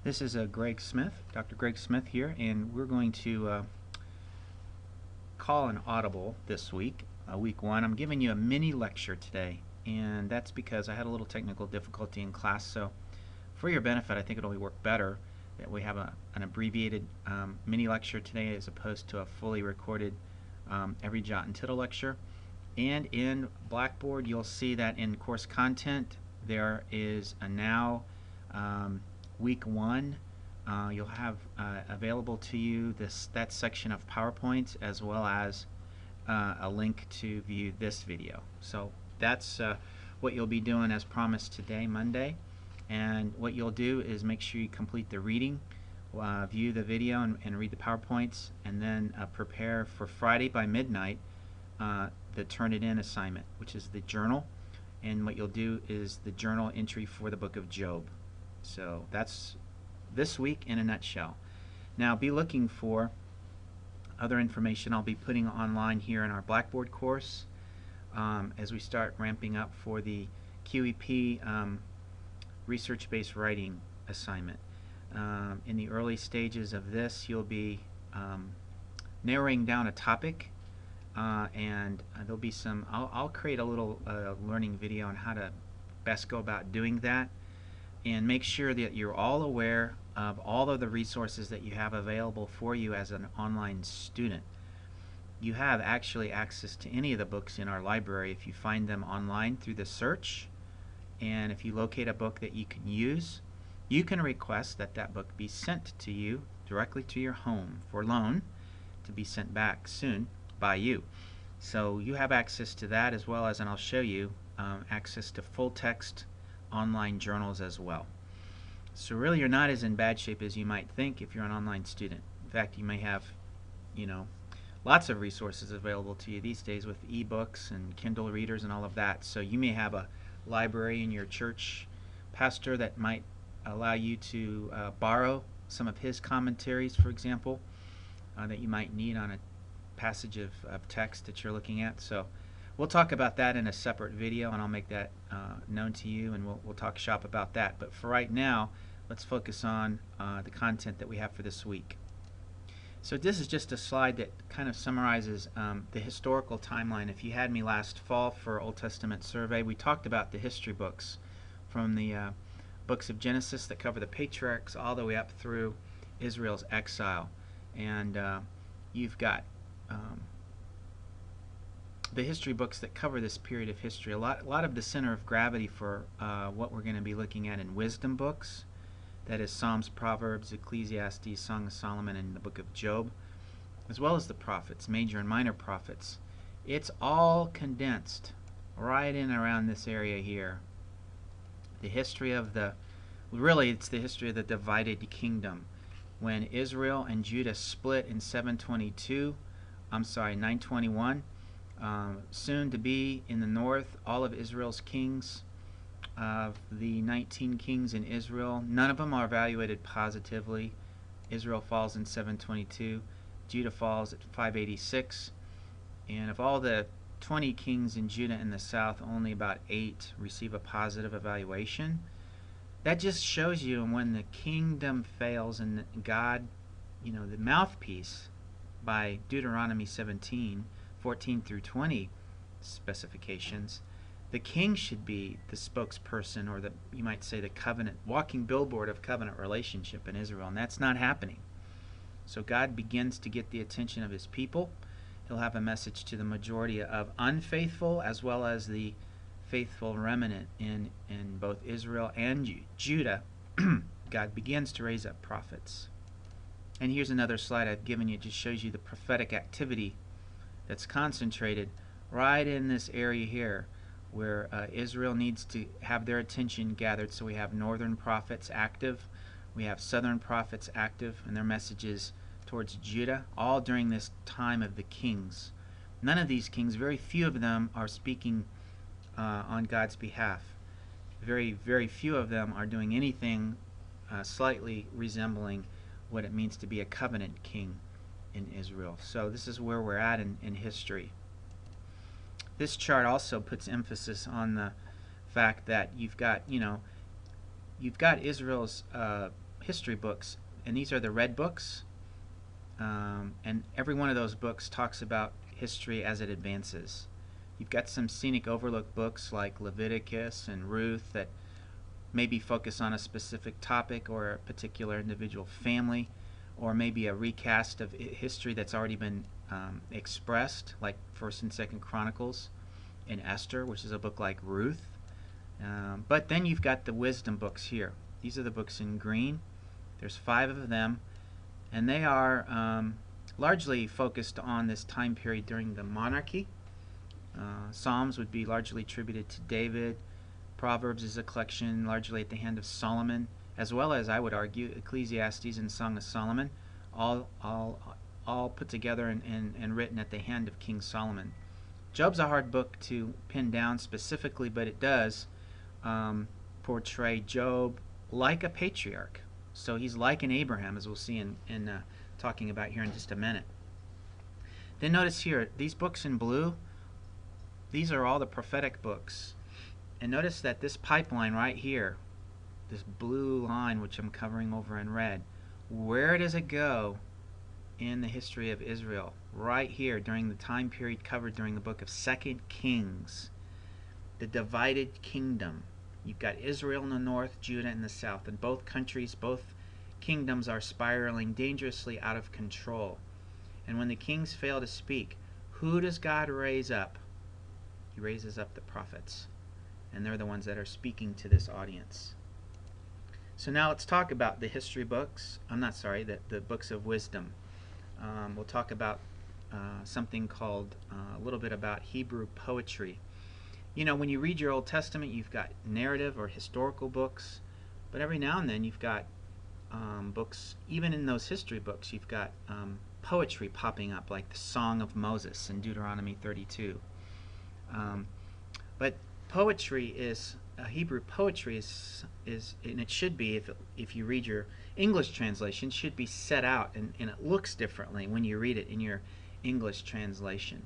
This is Greg Smith, Dr. Greg Smith here, and we're going to call an audible this week, week one. I'm giving you a mini lecture today, and that's because I had a little technical difficulty in class. So, for your benefit, I think it'll work better that we have an abbreviated mini lecture today as opposed to a fully recorded every jot and tittle lecture. And in Blackboard, you'll see that in course content there is a now week one. You'll have available to you that section of PowerPoint as well as a link to view this video. So that's what you'll be doing as promised today, Monday. And what you'll do is make sure you complete the reading, view the video and read the PowerPoints, and then prepare for Friday by midnight the Turn-It-In assignment, which is the journal. And what you'll do is the journal entry for the book of Job. So that's this week in a nutshell. Now be looking for other information I'll be putting online here in our Blackboard course as we start ramping up for the QEP research-based writing assignment. In the early stages of this, you'll be narrowing down a topic, and there'll be some. I'll create a little learning video on how to best go about doing that, and make sure that you're all aware of all of the resources that you have available for you as an online student. You have actually access to any of the books in our library if you find them online through the search. And if you locate a book that you can use, you can request that that book be sent to you directly to your home for loan to be sent back soon by you. So you have access to that as well as, and I'll show you, access to full text online journals as well. So really you're not as in bad shape as you might think if you're an online student. In fact, you may have, lots of resources available to you these days with e-books and Kindle readers and all of that. So you may have a library in your church pastor that might allow you to borrow some of his commentaries, for example, that you might need on a passage of text that you're looking at. So we'll talk about that in a separate video, and I'll make that known to you, and we'll talk shop about that. But for right now, let's focus on the content that we have for this week. So this is just a slide that kind of summarizes the historical timeline. If you had me last fall for Old Testament survey, we talked about the history books from the books of Genesis that cover the patriarchs all the way up through Israel's exile. And you've got the history books that cover this period of history. A lot of the center of gravity for what we're going to be looking at in wisdom books. That is Psalms, Proverbs, Ecclesiastes, Song of Solomon, and the book of Job, as well as the prophets, major and minor prophets. It's all condensed right in around this area here. The history of it's the history of the divided kingdom. When Israel and Judah split in 921, soon to be in the north, all of Israel's kings, of the 19 kings in Israel, none of them are evaluated positively. Israel falls in 722, Judah falls at 586, and of all the 20 kings in Judah in the south, only about 8 receive a positive evaluation. That just shows you when the kingdom fails and God, the mouthpiece by Deuteronomy 17:14 through 20 specifications, the king should be the spokesperson, or you might say the covenant, walking billboard of covenant relationship in Israel, and that's not happening. So God begins to get the attention of his people. He'll have a message to the majority of unfaithful as well as the faithful remnant in both Israel and Judah. God begins to raise up prophets. And here's another slide I've given you. It just shows you the prophetic activity that's concentrated right in this area here, where Israel needs to have their attention gathered. So we have northern prophets active, we have southern prophets active, and their messages towards Judah, all during this time of the kings. None of these kings, very few of them, are speaking on God's behalf. Very, very few of them are doing anything slightly resembling what it means to be a covenant king in Israel. So this is where we're at in history. This chart also puts emphasis on the fact that you've got Israel's history books, and these are the red books. And every one of those books talks about history as it advances. You've got some scenic overlook books like Leviticus and Ruth that maybe focus on a specific topic or a particular individual family, or maybe a recast of history that's already been expressed, like First and Second Chronicles and Esther, which is a book like Ruth. But then you've got the wisdom books here. These are the books in green. There's 5 of them, and they are largely focused on this time period during the monarchy. Psalms would be largely attributed to David. Proverbs is a collection largely at the hand of Solomon, as well as, I would argue, Ecclesiastes and Song of Solomon, all put together and written at the hand of King Solomon. Job's a hard book to pin down specifically, but it does portray Job like a patriarch. So he's like an Abraham, as we'll see in talking about here in just a minute. Then notice here, these books in blue, these are all the prophetic books. And notice that this pipeline right here, this blue line which I'm covering over in red, where does it go in the history of Israel? Right here during the time period covered during the book of 2 Kings. The divided kingdom. You've got Israel in the north, Judah in the south. And both countries, both kingdoms are spiraling dangerously out of control. And when the kings fail to speak, who does God raise up? He raises up the prophets. And they're the ones that are speaking to this audience. So now let's talk about the history books. The books of wisdom. We'll talk about something called a little bit about Hebrew poetry. You know, when you read your Old Testament, you've got narrative or historical books, but every now and then you've got books, even in those history books, you've got poetry popping up, like the Song of Moses in Deuteronomy 32. But poetry is Hebrew poetry is and it should be, if you read your English translation, should be set out and it looks differently when you read it in your English translation.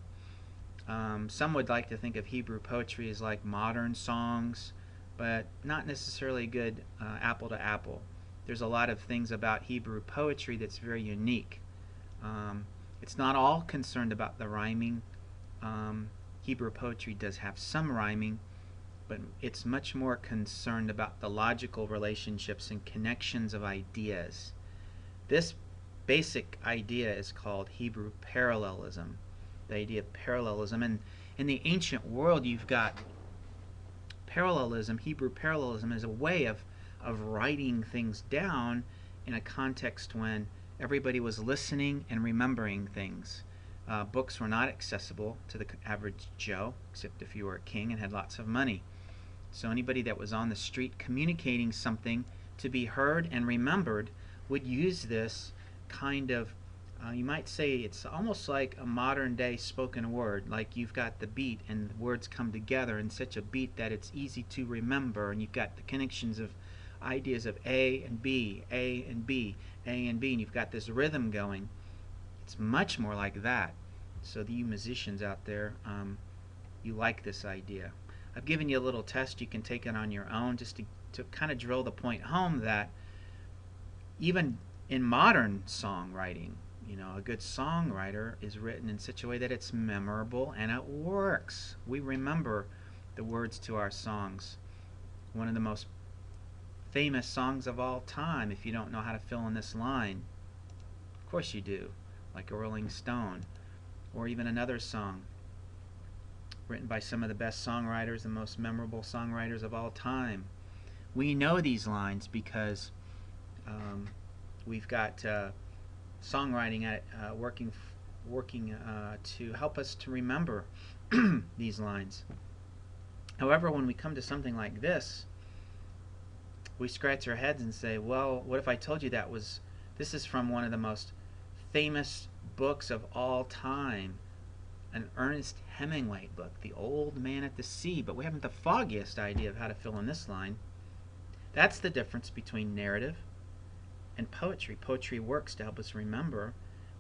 Some would like to think of Hebrew poetry as like modern songs, but not necessarily good apple to apple. There's a lot of things about Hebrew poetry that's very unique. It's not all concerned about the rhyming. Hebrew poetry does have some rhyming, but it's much more concerned about the logical relationships and connections of ideas. This basic idea is called Hebrew parallelism, the idea of parallelism. And in the ancient world, you've got parallelism. Hebrew parallelism is a way of writing things down in a context when everybody was listening and remembering things. Books were not accessible to the average Joe, except if you were a king and had lots of money. So anybody that was on the street communicating something to be heard and remembered would use this kind of, you might say it's almost like a modern day spoken word, like you've got the beat and the words come together in such a beat that it's easy to remember, and you've got the connections of ideas of A and B, A and B, A and B, and you've got this rhythm going. It's much more like that. So you musicians out there, you like this idea. I've given you a little test. You can take it on your own just to kind of drill the point home that even in modern songwriting, you know, a good songwriter is written in such a way that it's memorable and it works. We remember the words to our songs. One of the most famous songs of all time, if you don't know how to fill in this line, of course you do, like a Rolling Stone, or even another song written by some of the best songwriters, the most memorable songwriters of all time. We know these lines because we've got songwriting working to help us to remember these lines. However, when we come to something like this, we scratch our heads and say, well, what if I told you this is from one of the most famous books of all time, an Ernest Hemingway book, The Old Man at the Sea, but we haven't the foggiest idea of how to fill in this line. That's the difference between narrative and poetry. Poetry works to help us remember,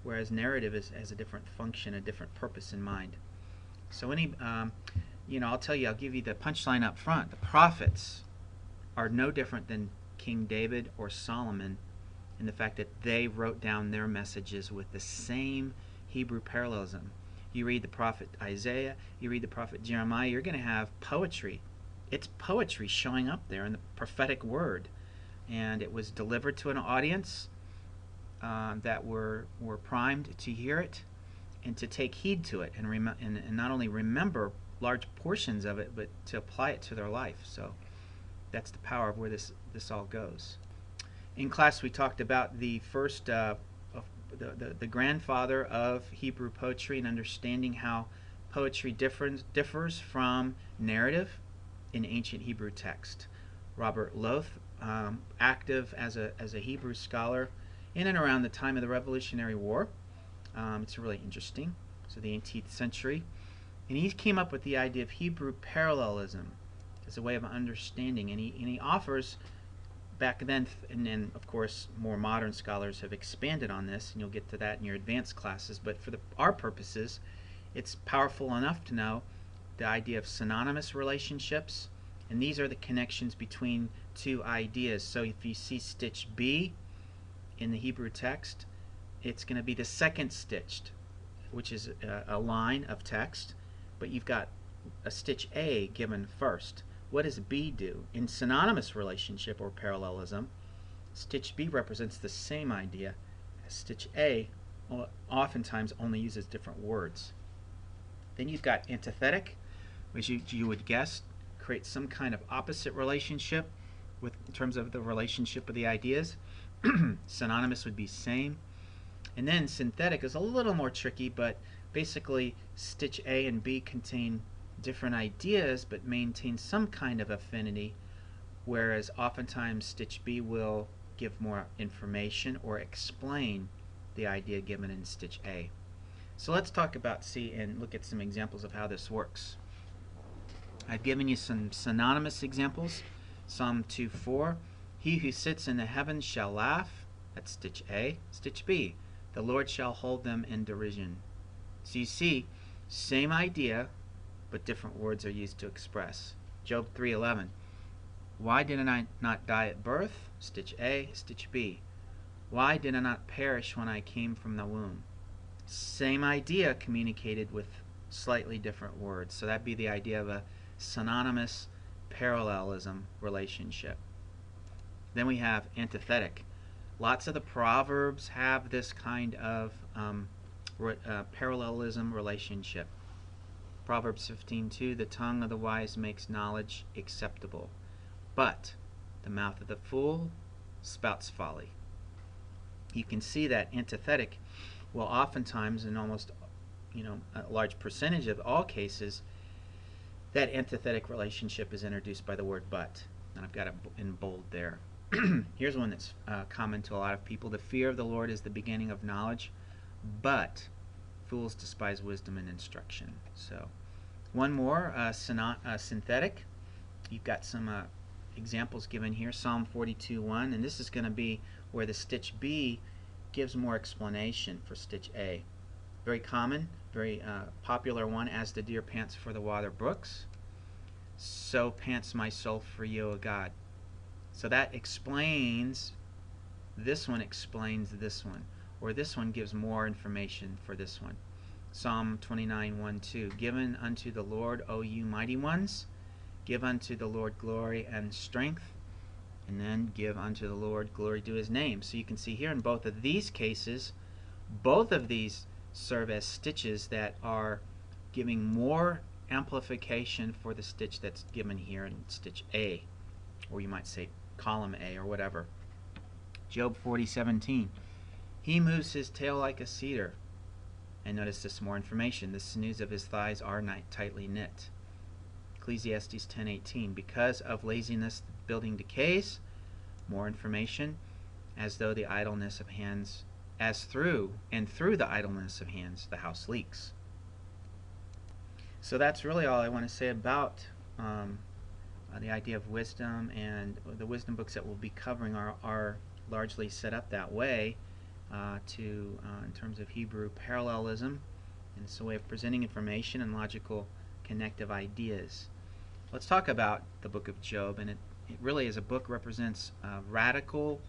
whereas narrative has a different function, a different purpose in mind. So I'll give you the punchline up front. The prophets are no different than King David or Solomon in the fact that they wrote down their messages with the same Hebrew parallelism. You read the prophet Isaiah, you read the prophet Jeremiah, you're going to have poetry. It's poetry showing up there in the prophetic word. And it was delivered to an audience that were primed to hear it and to take heed to it, and not only remember large portions of it, but to apply it to their life. So that's the power of where this all goes. In class, we talked about the first, the grandfather of Hebrew poetry, and understanding how poetry differs from narrative in ancient Hebrew text. Robert Loth, active as a Hebrew scholar in and around the time of the Revolutionary War. It's really interesting. So the 18th century. And he came up with the idea of Hebrew parallelism as a way of understanding. And he offers, back then, and then of course more modern scholars have expanded on this, and you'll get to that in your advanced classes, but for our purposes, it's powerful enough to know the idea of synonymous relationships. And these are the connections between two ideas. So if you see stitch B in the Hebrew text, it's going to be the second stitched, which is a line of text, but you've got a stitch A given first. What does B do? In synonymous relationship or parallelism, stitch B represents the same idea as stitch A, oftentimes only uses different words. Then you've got antithetic, which you would guess creates some kind of opposite relationship in terms of the relationship of the ideas. Synonymous would be same. And then synthetic is a little more tricky, but basically stitch A and B contain different ideas but maintain some kind of affinity, whereas oftentimes stitch B will give more information or explain the idea given in stitch A. So let's talk about C and look at some examples of how this works. I've given you some synonymous examples. Psalm 2:4, he who sits in the heavens shall laugh. That's stitch A. Stitch B, the Lord shall hold them in derision. So you see, same idea, but different words are used to express. Job 3:11, why did I not die at birth? Stitch A. Stitch B, why did I not perish when I came from the womb? Same idea communicated with slightly different words. So that'd be the idea of a synonymous parallelism relationship. Then we have antithetic. Lots of the Proverbs have this kind of parallelism relationship. Proverbs 15:2, the tongue of the wise makes knowledge acceptable, but the mouth of the fool spouts folly. You can see that antithetic will oftentimes, in almost a large percentage of all cases, that antithetic relationship is introduced by the word but. And I've got it in bold there. Here's one that's common to a lot of people. The fear of the Lord is the beginning of knowledge, but fools despise wisdom and instruction. So one more, synthetic. You've got some examples given here. Psalm 42:1, and this is going to be where the stitch B gives more explanation for stitch A. Very common, very popular one. As the deer pants for the water brooks, so pants my soul for you, O God. So that explains, this one explains this one, or this one gives more information for this one. Psalm 29:1-2, given unto the Lord, O you mighty ones, give unto the Lord glory and strength, and then give unto the Lord glory to his name. So you can see here in both of these cases, both of these serve as stitches that are giving more amplification for the stitch that's given here in stitch A, or you might say column A or whatever. Job 40:17, he moves his tail like a cedar. And notice this more information, the sinews of his thighs are tightly knit. Ecclesiastes 10:18, because of laziness the building decays. More information, as though the idleness of hands, through the idleness of hands the house leaks. So that's really all I want to say about the idea of wisdom, and the wisdom books that we'll be covering are largely set up that way in terms of Hebrew parallelism, and it's a way of presenting information and logical connective ideas. Let's talk about the book of Job, and it really as a book represents radical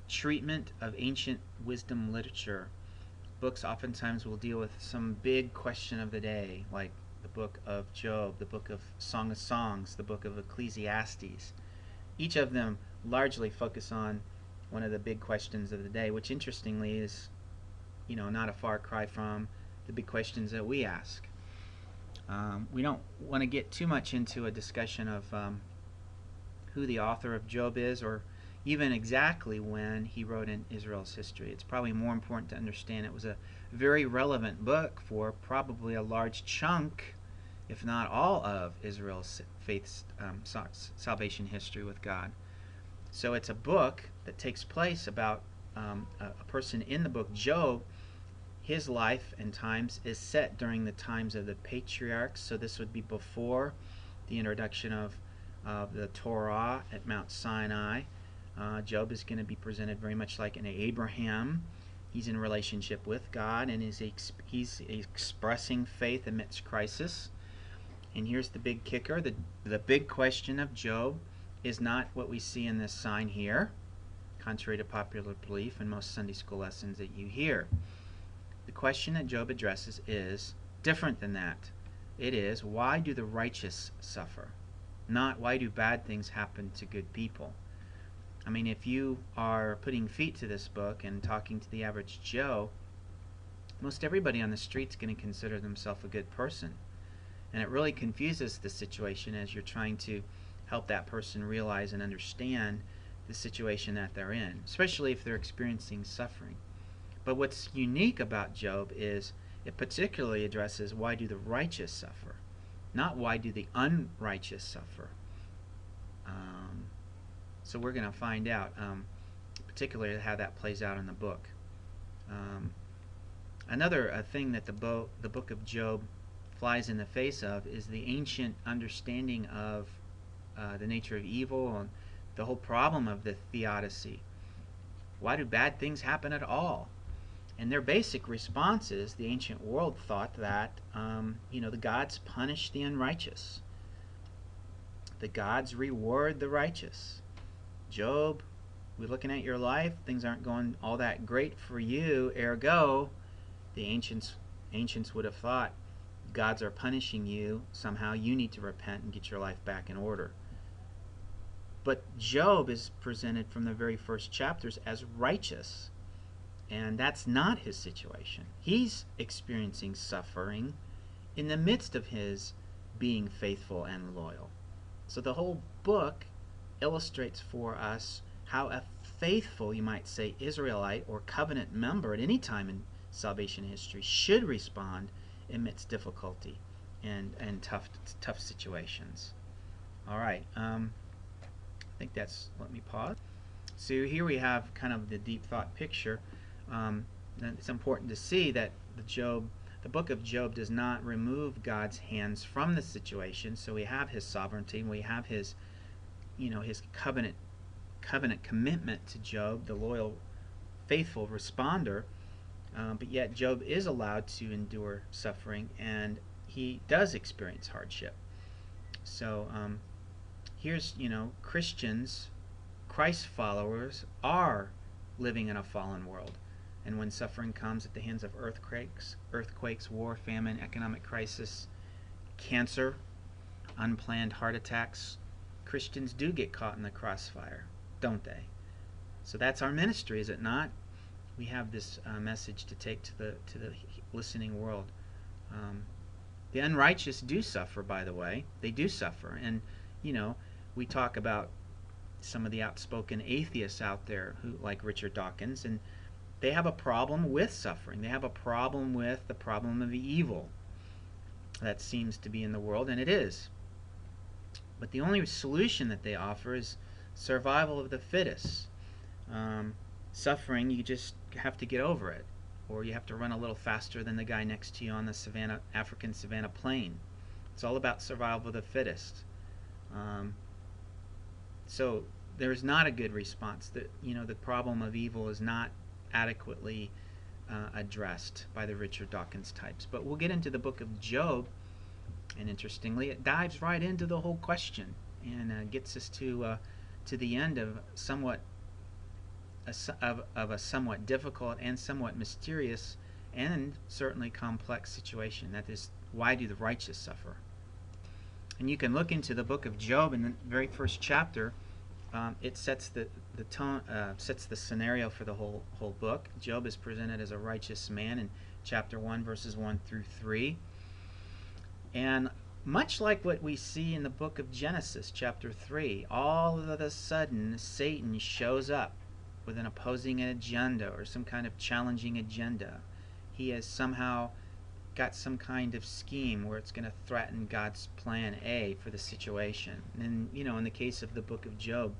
treatment of ancient wisdom literature. Books oftentimes will deal with some big question of the day, like the book of Job, the book of Song of Songs, the book of Ecclesiastes. Each of them largely focus on one of the big questions of the day, which interestingly is, not a far cry from the big questions that we ask. We don't want to get too much into a discussion of who the author of Job is, or even exactly when he wrote in Israel's history. It's probably more important to understand it was a very relevant book for probably a large chunk, if not all, of Israel's faith's salvation history with God. So it's a book that takes place about a person in the book Job. His life and times is set during the times of the patriarchs, so this would be before the introduction of the Torah at Mount Sinai. Job is going to be presented very much like an Abraham. He's in relationship with God, and he's expressing faith amidst crisis. And here's the big kicker. The big question of Job is not what we see in this sign here, contrary to popular belief and most Sunday school lessons that you hear. The question that Job addresses is different than that. It is, why do the righteous suffer? Not why do bad things happen to good people. I mean, if you are putting feet to this book and talking to the average Joe, most everybody on the street's going to consider themselves a good person. And it really confuses the situation as you're trying to help that person realize and understand the situation that they're in, especially if they're experiencing suffering. But what's unique about Job is it particularly addresses why do the righteous suffer, not why do the unrighteous suffer. So we're going to find out particularly how that plays out in the book. Another thing that the book of Job flies in the face of is the ancient understanding of the nature of evil and the whole problem of the theodicy. Why do bad things happen at all? And their basic response is the ancient world thought that the gods punish the unrighteous. The gods reward the righteous. Job, we're looking at your life, things aren't going all that great for you, ergo, the ancients would have thought gods are punishing you, somehow you need to repent and get your life back in order. But Job is presented from the very first chapters as righteous, and that's not his situation. He's experiencing suffering in the midst of his being faithful and loyal. So the whole book illustrates for us how a faithful, you might say, Israelite or covenant member at any time in salvation history should respond amidst difficulty and tough situations. All right, I think that's, let me pause. So here we have kind of the deep thought picture. It's important to see that the book of Job does not remove God's hands from the situation. So we have his sovereignty, and we have his covenant commitment to Job, the loyal, faithful responder. But yet Job is allowed to endure suffering, and he does experience hardship. So here's, Christians, Christ followers, are living in a fallen world. And when suffering comes at the hands of earthquakes, war, famine, economic crisis, cancer, unplanned heart attacks, Christians do get caught in the crossfire, don't they? So that's our ministry, is it not? We have this message to take to the listening world. The unrighteous do suffer, by the way. They do suffer. And, we talk about some of the outspoken atheists out there, who, like Richard Dawkins, and they have a problem with suffering. They have a problem with the problem of evil that seems to be in the world, and it is. But the only solution that they offer is survival of the fittest. Suffering, you just have to get over it, or you have to run a little faster than the guy next to you on the African savanna plain. It's all about survival of the fittest. So there's not a good response. The problem of evil is not adequately addressed by the Richard Dawkins types. But we'll get into the book of Job, and interestingly, it dives right into the whole question and gets us to the end of somewhat of a somewhat difficult and somewhat mysterious and certainly complex situation. That is, why do the righteous suffer? And you can look into the book of Job in the very first chapter. It sets the tone, sets the scenario for the whole book. Job is presented as a righteous man in chapter 1, verses 1 through 3. And much like what we see in the book of Genesis, chapter 3, all of a sudden Satan shows up with an opposing agenda or some kind of challenging agenda. He has somehow got some kind of scheme where it's going to threaten God's plan A for the situation. And, in the case of the book of Job,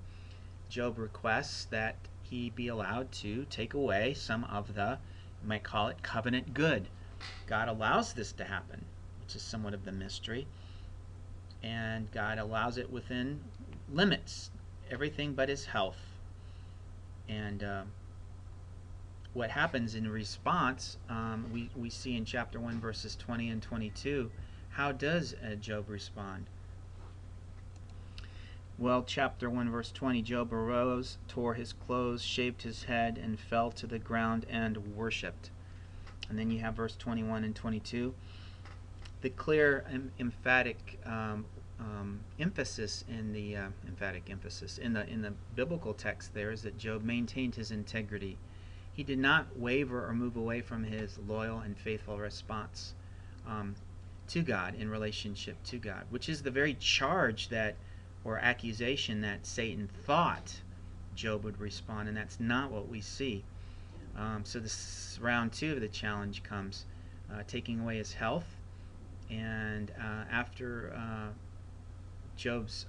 Job requests that he be allowed to take away some of the, you might call it, covenant good. God allows this to happen, which is somewhat of the mystery. And God allows it within limits, everything but his health. And what happens in response, we see in chapter 1, verses 20 and 22. How does Job respond? Well, chapter 1, verse 20, Job arose, tore his clothes, shaved his head, and fell to the ground and worshipped. And then you have verse 21 and 22. The clear, emphatic emphasis in the biblical text there is that Job maintained his integrity. He did not waver or move away from his loyal and faithful response to God, in relationship to God, which is the very charge that, or accusation, that Satan thought Job would respond, and that's not what we see. So this round 2 of the challenge comes, taking away his health, and after Job's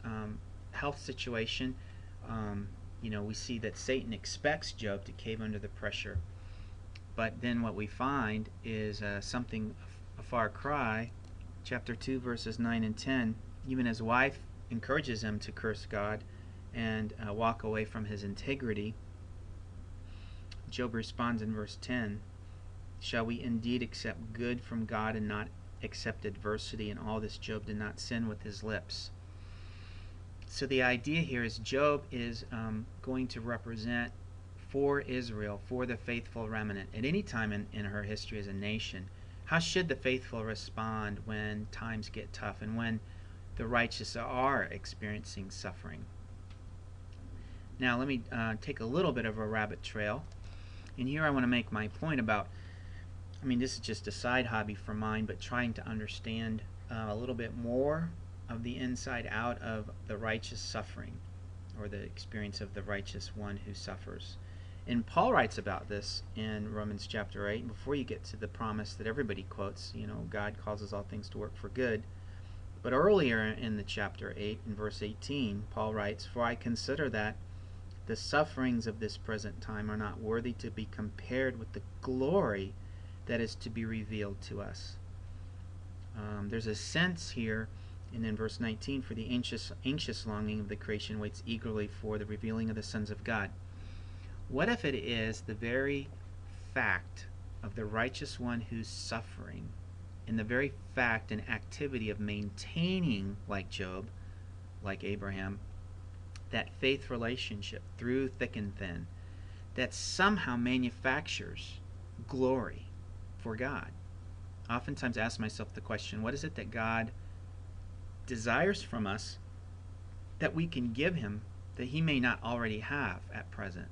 health situation, we see that Satan expects Job to cave under the pressure. But then what we find is something, a far cry. Chapter 2, verses 9 and 10. Even his wife encourages him to curse God and walk away from his integrity. Job responds in verse 10, "Shall we indeed accept good from God and not accept adversity? In all this Job did not sin with his lips." So the idea here is Job is going to represent for Israel, for the faithful remnant, at any time in her history as a nation. How should the faithful respond when times get tough and when the righteous are experiencing suffering? Now let me take a little bit of a rabbit trail. And here I want to make my point about, this is just a side hobby for mine, but trying to understand a little bit more of the inside out of the righteous suffering, or the experience of the righteous one who suffers. And Paul writes about this in Romans chapter 8. And before you get to the promise that everybody quotes, God causes all things to work for good. But earlier in the chapter 8, in verse 18, Paul writes, "For I consider that the sufferings of this present time are not worthy to be compared with the glory that is to be revealed to us." There's a sense here, and in verse 19, "For the anxious longing of the creation waits eagerly for the revealing of the sons of God." What if it is the very fact of the righteous one who's suffering, and the very fact and activity of maintaining, like Job, like Abraham, that faith relationship through thick and thin, that somehow manufactures glory for God? I oftentimes ask myself the question, what is it that God desires from us that we can give him that he may not already have at present?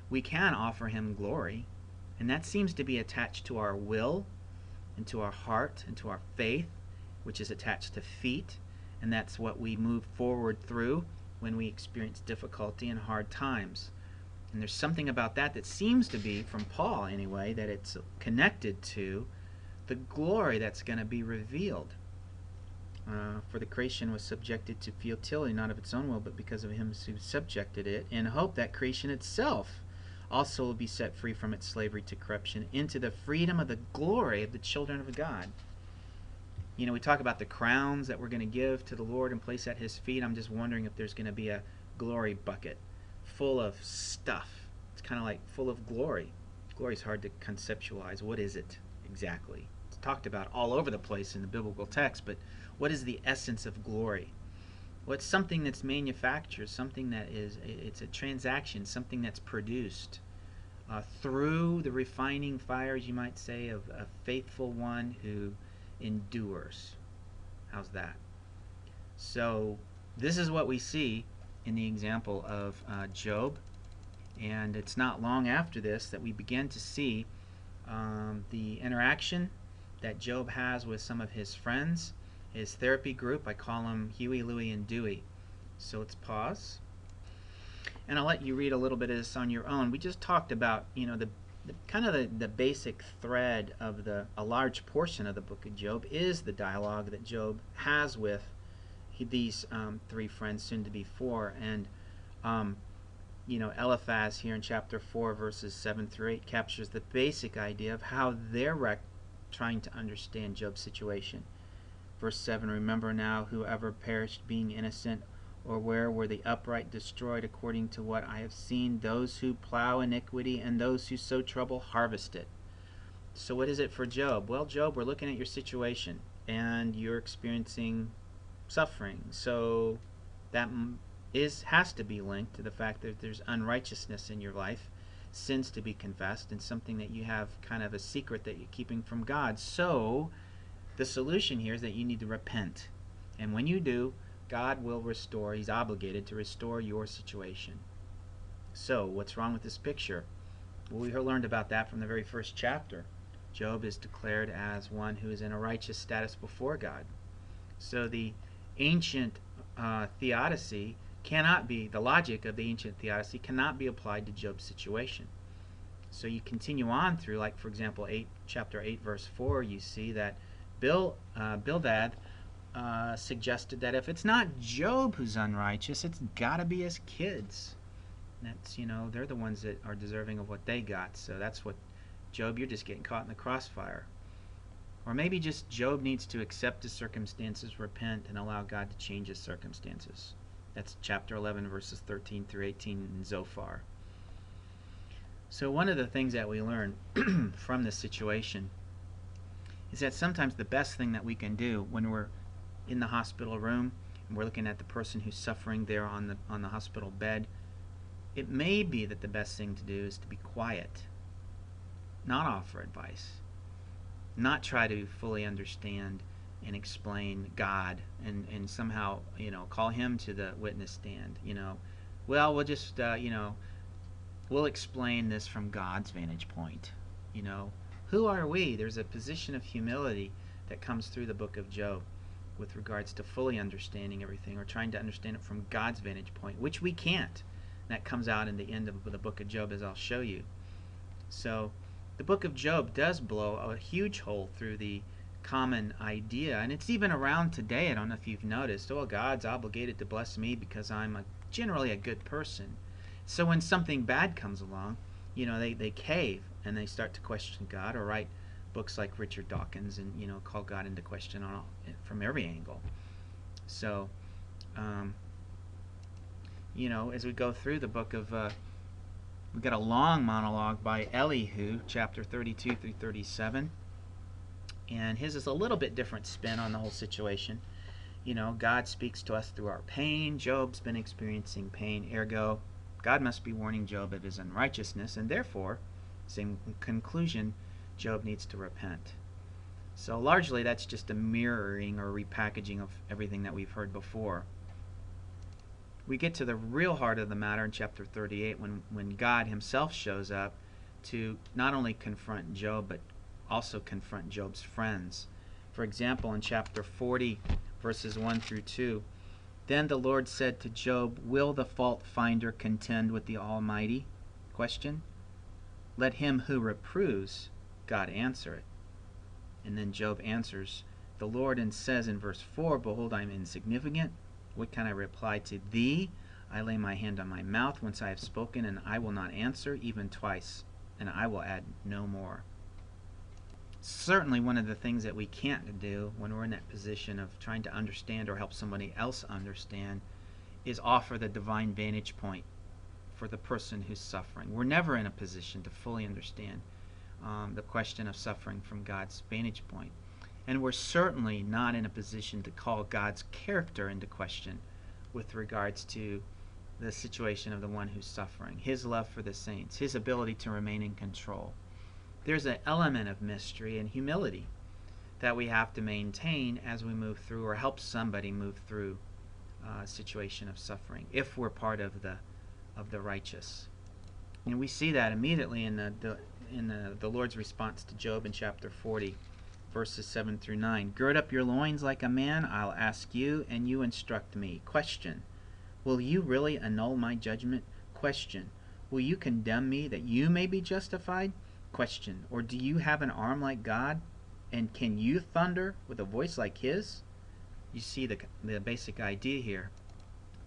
We can offer him glory, and that seems to be attached to our will and to our heart and to our faith, which is attached to feet, and that's what we move forward through when we experience difficulty and hard times. And there's something about that that seems to be, from Paul anyway, that it's connected to the glory that's going to be revealed. For the creation was subjected to futility, not of its own will, but because of him who subjected it, in hope that creation itself also will be set free from its slavery to corruption into the freedom of the glory of the children of God. We talk about the crowns that we're going to give to the Lord and place at his feet. I'm just wondering if there's going to be a glory bucket full of stuff. It's kind of like full of glory. Glory is hard to conceptualize. What is it exactly? It's talked about all over the place in the biblical text, but what is the essence of glory? Well, it's something that's manufactured, something that it's a transaction, something that's produced through the refining fires, you might say, of a faithful one who endures. How's that? So this is what we see in the example of Job, and it's not long after this that we begin to see the interaction that Job has with some of his friends, his therapy group. I call them Huey, Louie, and Dewey. So let's pause, and I'll let you read a little bit of this on your own. We just talked about, the kind of the basic thread of a large portion of the book of Job is the dialogue that Job has with these three friends, soon to be four, and Eliphaz here in chapter 4 verses 7 through 8 captures the basic idea of how they're trying to understand Job's situation. Verse 7, remember now whoever perished being innocent, or where were the upright destroyed according to what I have seen? Those who plow iniquity and those who sow trouble harvest it. So what is it for Job? Well, Job, we're looking at your situation, and you're experiencing suffering. So that has to be linked to the fact that there's unrighteousness in your life, sins to be confessed, and something that you have kind of a secret that you're keeping from God. So the solution here is that you need to repent. And when you do, God will restore. He's obligated to restore your situation. So what's wrong with this picture? Well, we learned about that from the very first chapter. Job is declared as one who is in a righteous status before God. So the ancient theodicy cannot be, the logic of the ancient theodicy cannot be applied to Job's situation. So you continue on through, like for example, chapter 8, verse 4, you see that Bildad suggested that if it's not Job who's unrighteous, it's got to be his kids. That's, they're the ones that are deserving of what they got. So that's what, Job, you're just getting caught in the crossfire. Or maybe just Job needs to accept his circumstances, repent, and allow God to change his circumstances. That's chapter 11, verses 13 through 18 in Zophar. So one of the things that we learn from this situation is that sometimes the best thing that we can do when we're in the hospital room and we're looking at the person who's suffering there on the hospital bed, it may be that the best thing to do is to be quiet, not offer advice, not try to fully understand and explain God and somehow, call him to the witness stand. Well, we'll just, we'll explain this from God's vantage point. Who are we? There's a position of humility that comes through the book of Job with regards to fully understanding everything or trying to understand it from God's vantage point, which we can't. That comes out in the end of the book of Job, as I'll show you. So the book of Job does blow a huge hole through the common idea, and it's even around today. I don't know if you've noticed, God's obligated to bless me because I'm generally a good person. So when something bad comes along, they cave and they start to question God, or write books like Richard Dawkins and call God into question from every angle. So as we go through the book of we've got a long monologue by Elihu, chapter 32 through 37, and his is a little bit different spin on the whole situation. God speaks to us through our pain. Job's been experiencing pain, ergo God must be warning Job of his unrighteousness, and therefore, same conclusion, Job needs to repent. So largely that's just a mirroring or repackaging of everything that we've heard before. We get to the real heart of the matter in chapter 38 when God himself shows up to not only confront Job, but also confront Job's friends. For example, in chapter 40, verses 1 through 2, then the Lord said to Job, will the fault finder contend with the Almighty? Question. Let him who reproves God answer it. And then Job answers the Lord and says in verse 4, behold, I am insignificant. What can I reply to thee? I lay my hand on my mouth once I have spoken, and I will not answer, even twice, and I will add no more. Certainly one of the things that we can't do when we're in that position of trying to understand or help somebody else understand is offer the divine vantage point for the person who's suffering. We're never in a position to fully understand the question of suffering from God's vantage point. And we're certainly not in a position to call God's character into question with regards to the situation of the one who's suffering, his love for the saints, his ability to remain in control. There's an element of mystery and humility that we have to maintain as we move through or help somebody move through a situation of suffering if we're part of the righteous. And we see that immediately in the Lord's response to Job in chapter 40, verses 7 through 9. Gird up your loins like a man, I'll ask you, and you instruct me. Question. Will you really annul my judgment? Question. Will you condemn me that you may be justified? Question. Or do you have an arm like God? And can you thunder with a voice like his? You see the basic idea here.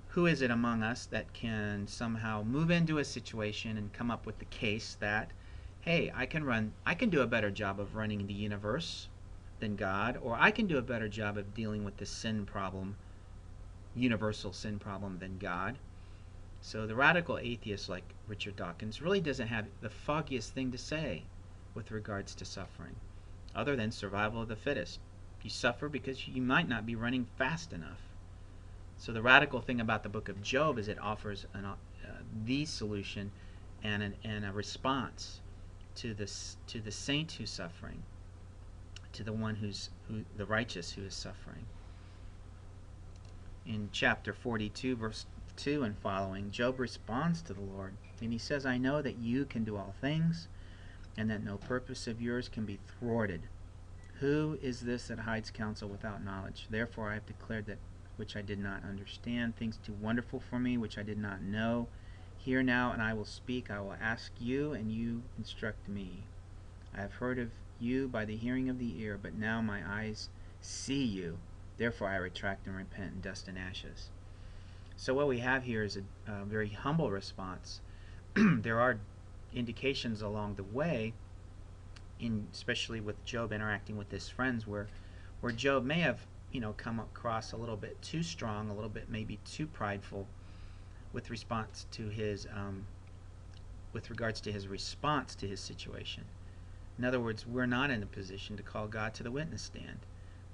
Who is it among us that can somehow move into a situation and come up with the case that, hey, I can do a better job of running the universe than God, or I can do a better job of dealing with the sin problem, universal sin problem, than God? So the radical atheist like Richard Dawkins really doesn't have the foggiest thing to say with regards to suffering, other than survival of the fittest. You suffer because you might not be running fast enough. So the radical thing about the book of Job is it offers the solution and a response to the saint who's suffering, to the one the righteous who is suffering. In chapter 42, verse 2 and following, Job responds to the Lord, and he says, I know that you can do all things, and that no purpose of yours can be thwarted. Who is this that hides counsel without knowledge? Therefore I have declared that which I did not understand, things too wonderful for me, which I did not know. Hear now, and I will speak. I will ask you, and you instruct me. I have heard of you by the hearing of the ear, but now my eyes see you. Therefore I retract and repent in dust and ashes. So what we have here is a very humble response. There are indications along the way, especially with Job interacting with his friends, where Job may have come across a little bit too strong, a little bit maybe too prideful with regards to his response to his situation. In other words, we're not in a position to call God to the witness stand,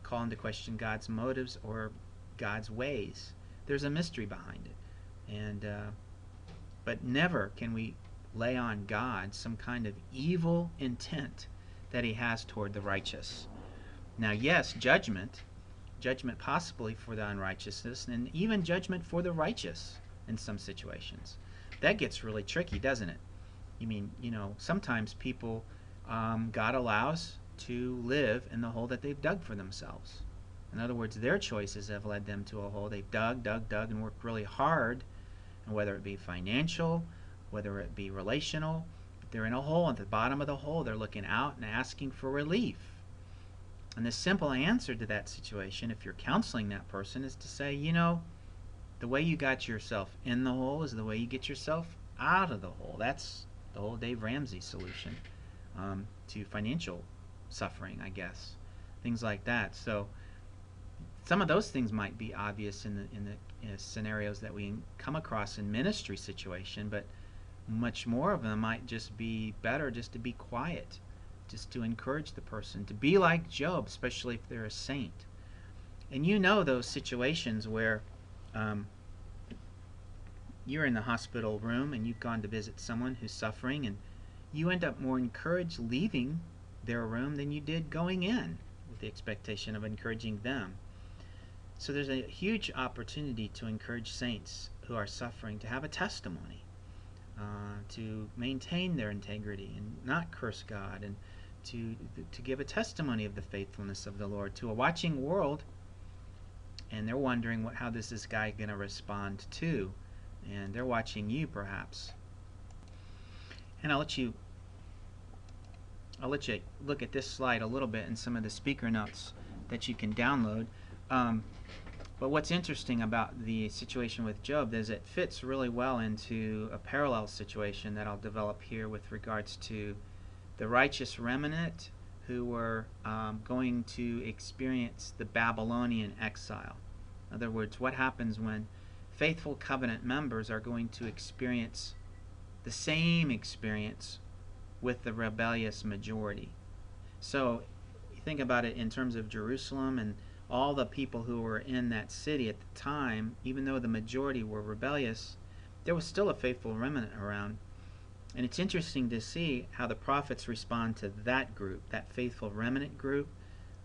call into question God's motives or God's ways. There's a mystery behind it, but never can we lay on God some kind of evil intent that he has toward the righteous. Now, yes, judgment possibly for the unrighteousness, and even judgment for the righteous in some situations. That gets really tricky, doesn't it? You mean, sometimes people God allows to live in the hole that they've dug for themselves. In other words, their choices have led them to a hole they've dug, and worked really hard, and whether it be financial, whether it be relational, they're in a hole. At the bottom of the hole, they're looking out and asking for relief. And the simple answer to that situation, if you're counseling that person, is to say, the way you got yourself in the hole is the way you get yourself out of the hole. That's the whole Dave Ramsey solution to financial suffering, I guess. Things like that. So some of those things might be obvious in the scenarios that we come across in ministry situation, but much more of them might just be better just to be quiet, just to encourage the person to be like Job, especially if they're a saint. And those situations where you're in the hospital room and you've gone to visit someone who's suffering, and you end up more encouraged leaving their room than you did going in, with the expectation of encouraging them. So there's a huge opportunity to encourage saints who are suffering to have a testimony, to maintain their integrity and not curse God, and to give a testimony of the faithfulness of the Lord to a watching world. And they're wondering how this guy going to respond to, and they're watching you perhaps. And I'll let you look at this slide a little bit and some of the speaker notes that you can download. But what's interesting about the situation with Job is it fits really well into a parallel situation that I'll develop here with regards to the righteous remnant who were going to experience the Babylonian exile. In other words, what happens when faithful covenant members are going to experience the same experience with the rebellious majority. So you think about it in terms of Jerusalem and all the people who were in that city at the time, even though the majority were rebellious, there was still a faithful remnant around. And it's interesting to see how the prophets respond to that group, that faithful remnant group,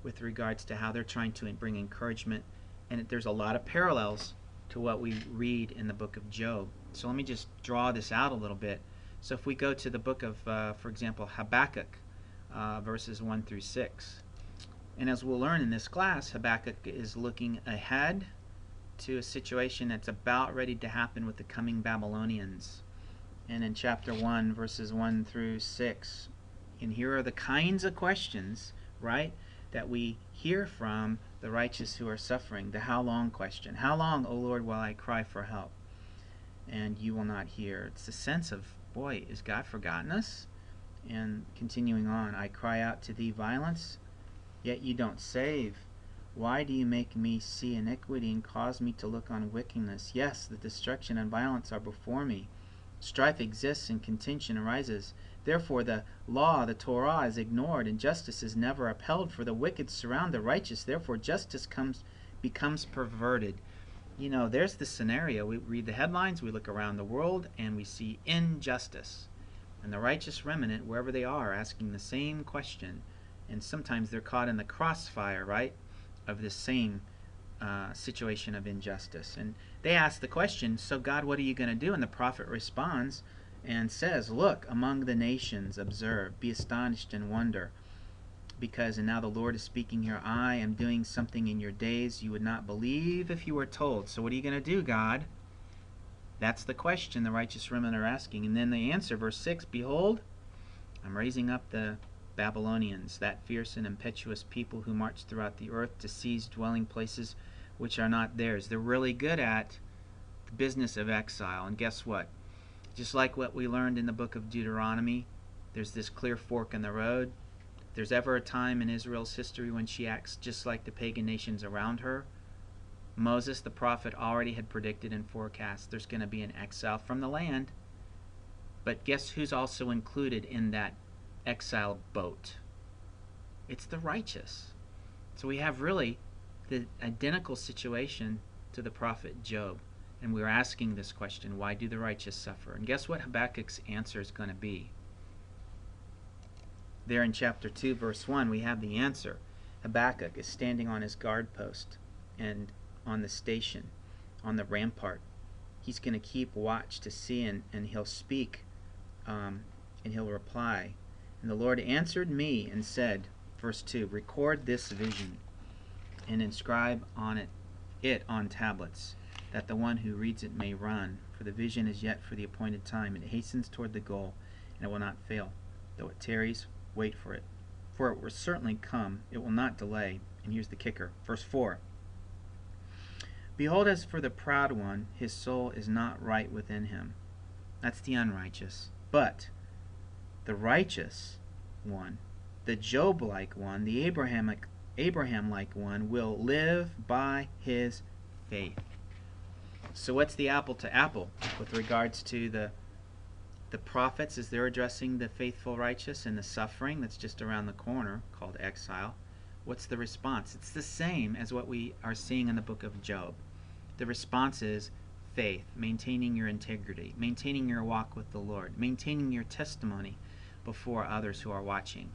with regards to how they're trying to bring encouragement. And there's a lot of parallels to what we read in the book of Job. So let me just draw this out a little bit. So if we go to the book of, for example, Habakkuk, verses 1 through 6. And as we'll learn in this class, Habakkuk is looking ahead to a situation that's about ready to happen with the coming Babylonians. And in chapter 1, verses 1 through 6. And here are the kinds of questions, right, that we hear from the righteous who are suffering. The how long question. How long, O Lord, will I cry for help, and you will not hear? It's a sense of, boy, is God forgotten us? And continuing on, I cry out to thee violence, yet you don't save. Why do you make me see iniquity and cause me to look on wickedness? Yes, the destruction and violence are before me. Strife exists and contention arises. Therefore the law, the Torah, is ignored, and justice is never upheld. For the wicked surround the righteous. Therefore justice becomes perverted. You know, there's the scenario. We read the headlines, we look around the world, and we see injustice. And the righteous remnant, wherever they are, asking the same question. And sometimes they're caught in the crossfire, right, of this same situation of injustice. And they ask the question, so God, what are you going to do? And the prophet responds and says, look, among the nations, observe, be astonished and wonder. Because, and now the Lord is speaking here, I am doing something in your days you would not believe if you were told. So what are you going to do, God? That's the question the righteous remnant are asking. And then the answer, verse 6, behold, I'm raising up the Babylonians, that fierce and impetuous people who march throughout the earth to seize dwelling places which are not theirs. They're really good at the business of exile. And guess what? Just like what we learned in the book of Deuteronomy, there's this clear fork in the road. If there's ever a time in Israel's history when she acts just like the pagan nations around her, Moses, the prophet, already had predicted and forecast there's going to be an exile from the land. But guess who's also included in that exile boat? It's the righteous. So we have really the identical situation to the prophet Job. And we're asking this question, why do the righteous suffer? And guess what Habakkuk's answer is going to be? There in chapter 2, verse 1, we have the answer. Habakkuk is standing on his guard post and on the station, on the rampart. He's going to keep watch to see, and he'll speak, and he'll reply. And the Lord answered me and said, verse 2, record this vision and inscribe on it on tablets, that the one who reads it may run. For the vision is yet for the appointed time. It hastens toward the goal, and it will not fail. Though it tarries, wait for it. For it will certainly come, it will not delay. And here's the kicker. Verse 4. Behold, as for the proud one, his soul is not right within him. That's the unrighteous. But the righteous one, the Job-like one, the Abraham-like one, will live by his faith. So what's the apple to apple with regards to the prophets as they're addressing the faithful righteous and the suffering that's just around the corner called exile? What's the response? It's the same as what we are seeing in the book of Job. The response is faith, maintaining your integrity, maintaining your walk with the Lord, maintaining your testimony before others who are watching.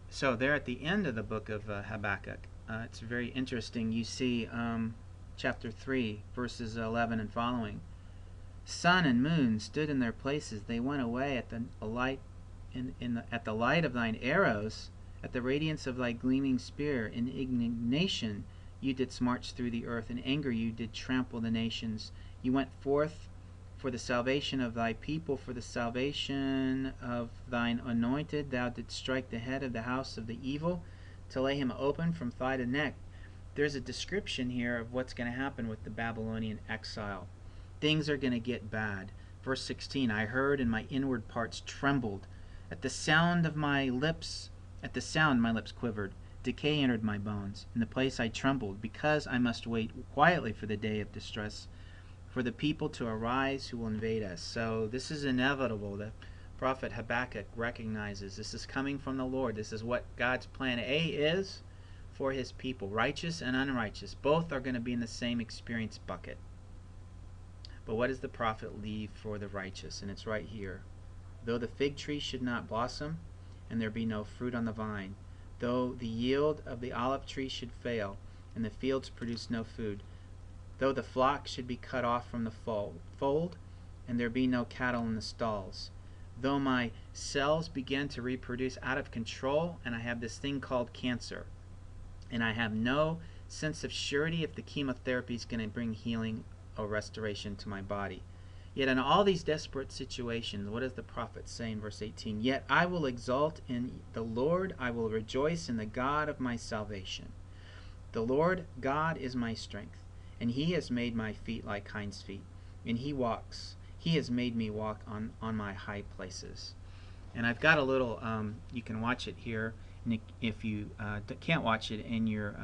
So there at the end of the book of Habakkuk, it's very interesting. You see chapter 3, verses 11 and following. Sun and moon stood in their places. They went away at the light at the light of thine arrows, at the radiance of thy gleaming spear. In indignation you didst march through the earth. In anger you did trample the nations. You went forth for the salvation of thy people, for the salvation of thine anointed. Thou didst strike the head of the house of the evil, to lay him open from thigh to neck. There's a description here of what's going to happen with the Babylonian exile. Things are going to get bad. Verse 16, I heard and my inward parts trembled. At the sound my lips quivered. Decay entered my bones. In the place I trembled, because I must wait quietly for the day of distress, for the people to arise who will invade us. So this is inevitable. The prophet Habakkuk recognizes this is coming from the Lord. This is what God's plan A is, for his people. Righteous and unrighteous, both are going to be in the same experience bucket. But what does the prophet leave for the righteous? And it's right here. Though the fig tree should not blossom, and there be no fruit on the vine, though the yield of the olive tree should fail, and the fields produce no food, though the flock should be cut off from the fold, and there be no cattle in the stalls, though my cells begin to reproduce out of control, and I have this thing called cancer, and I have no sense of surety if the chemotherapy is going to bring healing or restoration to my body. Yet in all these desperate situations, what does the prophet say in verse 18? Yet I will exult in the Lord, I will rejoice in the God of my salvation. The Lord God is my strength, and he has made my feet like hinds' feet, and he has made me walk on my high places. And I've got a little, you can watch it here, and if you can't watch it in your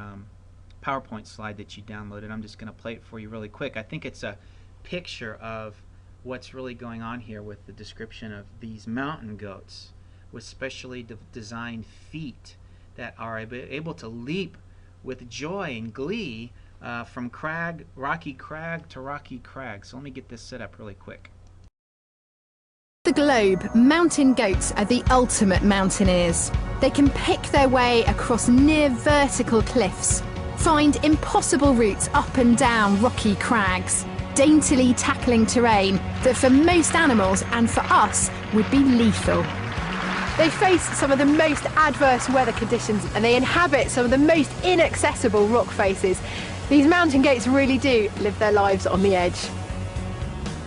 PowerPoint slide that you downloaded, I'm just going to play it for you really quick. I think it's a picture of what's really going on here with the description of these mountain goats with specially designed feet that are able to leap with joy and glee from rocky crag to rocky crag. So let me get this set up really quick. The globe, mountain goats are the ultimate mountaineers. They can pick their way across near vertical cliffs, find impossible routes up and down rocky crags, daintily tackling terrain that for most animals and for us would be lethal. They face some of the most adverse weather conditions and they inhabit some of the most inaccessible rock faces. These mountain goats really do live their lives on the edge.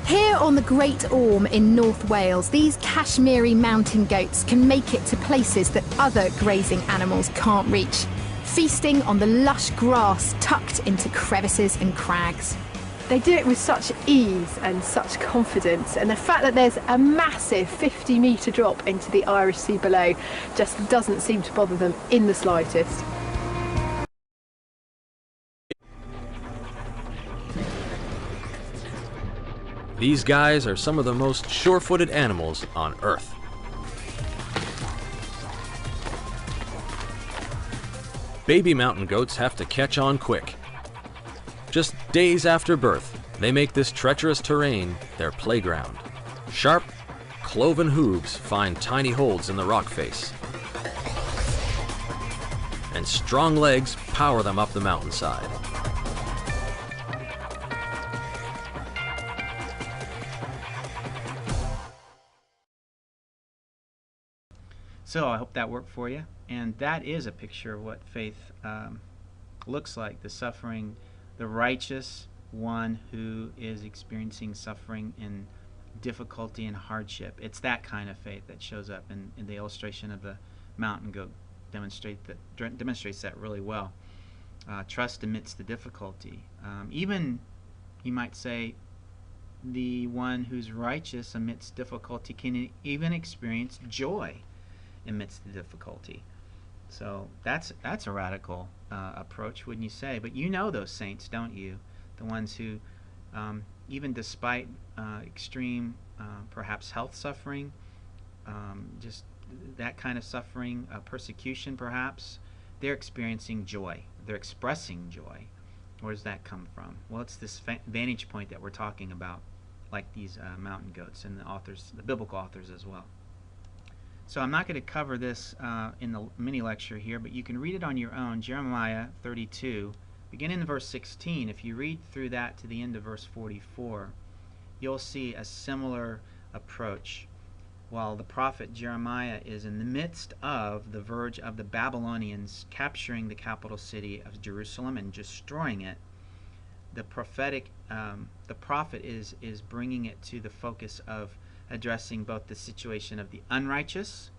Here on the Great Orme in North Wales, these Kashmiri mountain goats can make it to places that other grazing animals can't reach, feasting on the lush grass tucked into crevices and crags. They do it with such ease and such confidence, and the fact that there's a massive 50-metre drop into the Irish Sea below just doesn't seem to bother them in the slightest. These guys are some of the most sure-footed animals on Earth. Baby mountain goats have to catch on quick. Just days after birth, they make this treacherous terrain their playground. Sharp, cloven hooves find tiny holds in the rock face, and strong legs power them up the mountainside. So I hope that worked for you. And that is a picture of what faith looks like, the suffering, the righteous one who is experiencing suffering and difficulty and hardship. It's that kind of faith that shows up in the illustration of the mountain goat. Demonstrates that really well. Trust amidst the difficulty. Even, you might say, the one who's righteous amidst difficulty can even experience joy amidst the difficulty. So that's a radical approach, wouldn't you say? But you know those saints, don't you? The ones who, even despite extreme, perhaps health suffering, just that kind of suffering, persecution perhaps, they're experiencing joy. They're expressing joy. Where does that come from? Well, it's this vantage point that we're talking about, like these mountain goats and the biblical authors as well. So I'm not going to cover this in the mini lecture here, but you can read it on your own. Jeremiah 32, beginning in verse 16. If you read through that to the end of verse 44, you'll see a similar approach. While the prophet Jeremiah is in the midst of the verge of the Babylonians capturing the capital city of Jerusalem and destroying it, the prophet is bringing it to the focus of addressing both the situation of the unrighteous,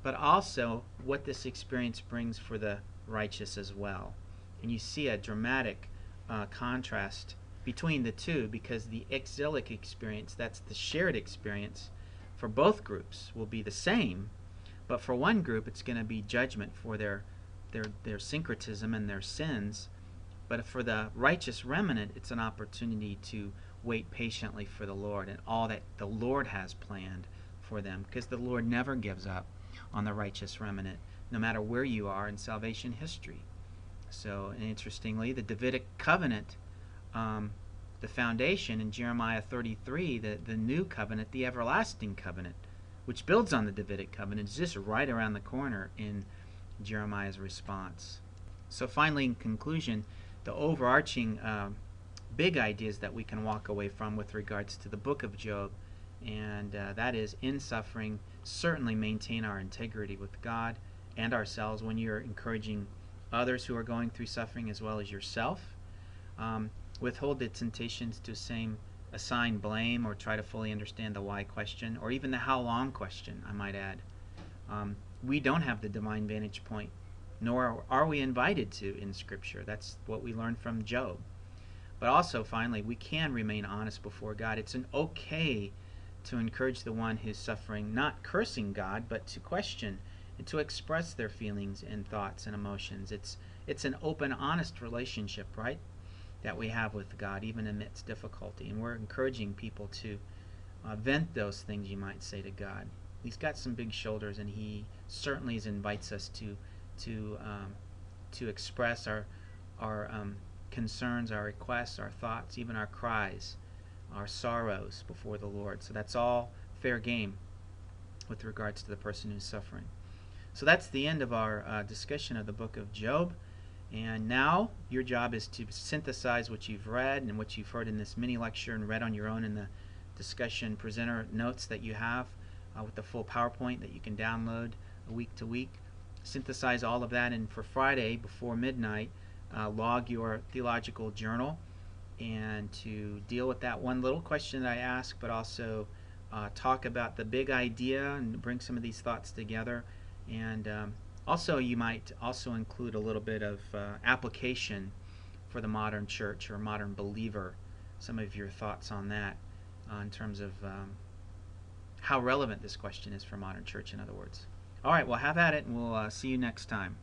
but also what this experience brings for the righteous as well. And you see a dramatic contrast between the two, because the exilic experience, that's the shared experience for both groups, will be the same, but for one group it's going to be judgment for their syncretism and their sins, but for the righteous remnant it's an opportunity to wait patiently for the Lord and all that the Lord has planned for them, because the Lord never gives up on the righteous remnant, no matter where you are in salvation history. So, interestingly, the Davidic covenant, the foundation in Jeremiah 33, the new covenant, the everlasting covenant, which builds on the Davidic covenant, is just right around the corner in Jeremiah's response. So finally, in conclusion, the overarching big ideas that we can walk away from with regards to the book of Job, and that is, in suffering, certainly maintain our integrity with God and ourselves when you're encouraging others who are going through suffering as well as yourself. Withhold the temptations to assign blame or try to fully understand the why question, or even the how long question, I might add. We don't have the divine vantage point, nor are we invited to in Scripture. That's what we learned from Job. But also, finally, we can remain honest before God. It's okay to encourage the one who's suffering, not cursing God, but to question and to express their feelings and thoughts and emotions. It's an open, honest relationship, right, that we have with God, even amidst difficulty. And we're encouraging people to vent those things, you might say, to God. He's got some big shoulders, and he certainly invites us to express our concerns, our requests, our thoughts, even our cries, our sorrows before the Lord. So that's all fair game with regards to the person who's suffering. So that's the end of our discussion of the book of Job. And now your job is to synthesize what you've read and what you've heard in this mini lecture and read on your own in the discussion presenter notes that you have with the full PowerPoint that you can download week to week. Synthesize all of that, and for Friday before midnight, log your theological journal, and to deal with that one little question that I asked, but also talk about the big idea and bring some of these thoughts together. And also, you might also include a little bit of application for the modern church or modern believer, some of your thoughts on that in terms of how relevant this question is for modern church, in other words. All right, well, have at it, and we'll see you next time.